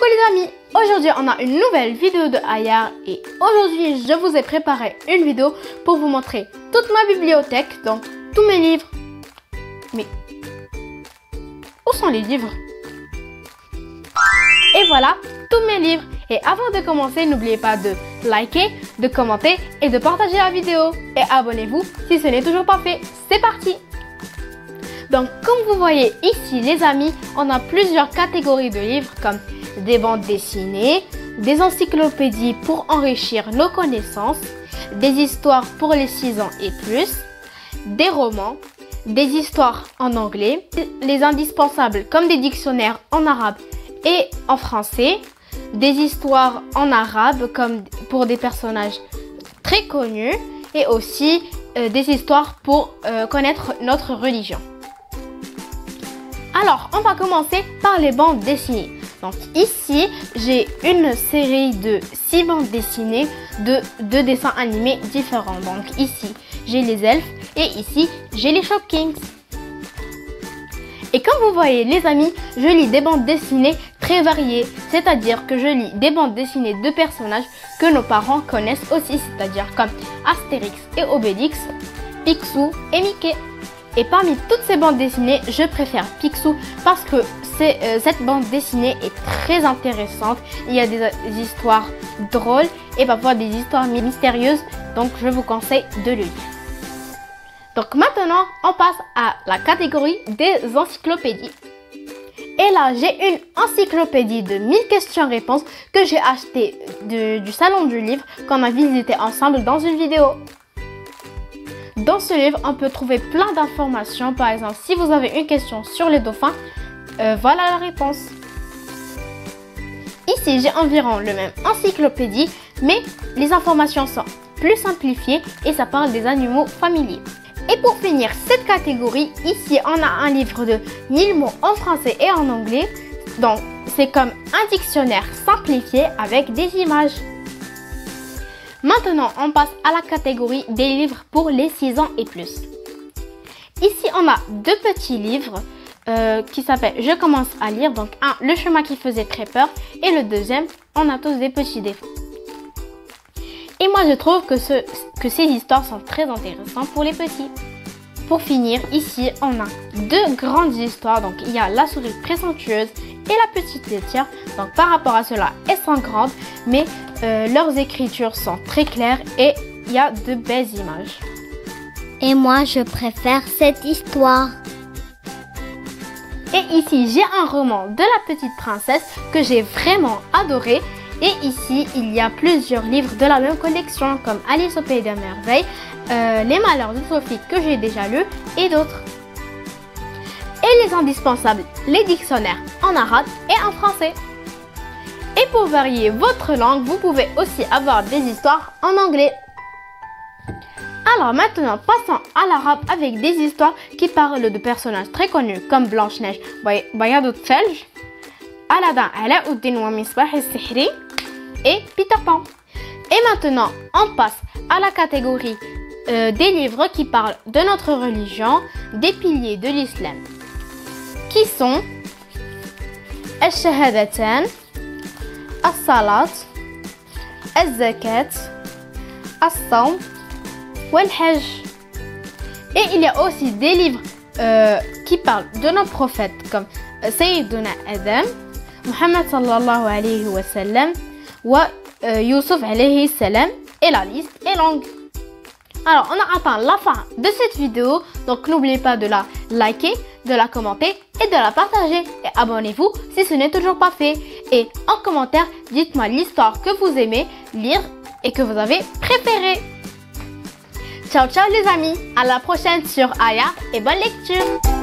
les amis, aujourd'hui on a une nouvelle vidéo de Aya et aujourd'hui je vous ai préparé une vidéo pour vous montrer toute ma bibliothèque, donc tous mes livres. Mais où sont les livres? Et voilà, tous mes livres. Et avant de commencer, n'oubliez pas de liker, de commenter et de partager la vidéo. Et abonnez-vous si ce n'est toujours pas fait. C'est parti! Donc comme vous voyez ici les amis, on a plusieurs catégories de livres comme des bandes dessinées, des encyclopédies pour enrichir nos connaissances, des histoires pour les 6 ans et plus, des romans, des histoires en anglais, les indispensables comme des dictionnaires en arabe et en français, des histoires en arabe comme pour des personnages très connus et aussi des histoires pour connaître notre religion. Alors, on va commencer par les bandes dessinées. Donc ici, j'ai une série de 6 bandes dessinées de 2 dessins animés différents. Donc ici, j'ai les elfes et ici, j'ai les Shopkins. Et comme vous voyez les amis, je lis des bandes dessinées très variées. C'est-à-dire que je lis des bandes dessinées de personnages que nos parents connaissent aussi. C'est-à-dire comme Astérix et Obélix, Picsou et Mickey. Et parmi toutes ces bandes dessinées, je préfère Picsou parce que cette bande dessinée est très intéressante. Il y a des histoires drôles et parfois des histoires mystérieuses. Donc je vous conseille de le lire. Donc maintenant, on passe à la catégorie des encyclopédies. Et là, j'ai une encyclopédie de 1000 questions-réponses que j'ai achetée du salon du livre qu'on a visité ensemble dans une vidéo. Dans ce livre, on peut trouver plein d'informations. Par exemple, si vous avez une question sur les dauphins, voilà la réponse. Ici, j'ai environ le même encyclopédie, mais les informations sont plus simplifiées et ça parle des animaux familiers. Et pour finir cette catégorie, ici, on a un livre de 1000 mots en français et en anglais. Donc, c'est comme un dictionnaire simplifié avec des images. Maintenant, on passe à la catégorie des livres pour les 6 ans et plus. Ici, on a 2 petits livres qui s'appellent « Je commence à lire ». Donc, un, Le chemin qui faisait très peur. Et le deuxième, On a tous des petits défauts. Et moi, je trouve que ces histoires sont très intéressantes pour les petits. Pour finir, ici, on a 2 grandes histoires. Donc, il y a La souris présomptueuse et La petite laitière. Donc, par rapport à cela, elles sont grandes, mais leurs écritures sont très claires et il y a de belles images. Et moi, je préfère cette histoire. Et ici, j'ai un roman de La petite princesse que j'ai vraiment adoré. Et ici, il y a plusieurs livres de la même collection comme Alice au pays des merveilles, Les malheurs de Sophie que j'ai déjà lu et d'autres. Et les indispensables, les dictionnaires en arabe et en français. Et pour varier votre langue, vous pouvez aussi avoir des histoires en anglais. Alors maintenant, passons à l'arabe avec des histoires qui parlent de personnages très connus comme Blanche-Neige, Bayadou Thelj, Aladdin, Alauddin wa Misbah al-Sihri et Peter Pan. Et maintenant, on passe à la catégorie des livres qui parlent de notre religion, des piliers de l'islam, qui sont Al-Shahadatan, As-Salat, Al-Zakat, As-Sawm, Wal-Hajj. Et il y a aussi des livres qui parlent de nos prophètes comme Sayyiduna Adam, Muhammad sallallahu alayhi wa sallam, wa Yusuf alayhi salam, et la liste est longue. Alors, on a atteint la fin de cette vidéo, donc n'oubliez pas de la liker, de la commenter et de la partager. Et abonnez-vous si ce n'est toujours pas fait. Et en commentaire, dites-moi l'histoire que vous aimez lire et que vous avez préférée. Ciao ciao les amis, à la prochaine sur Aya et bonne lecture.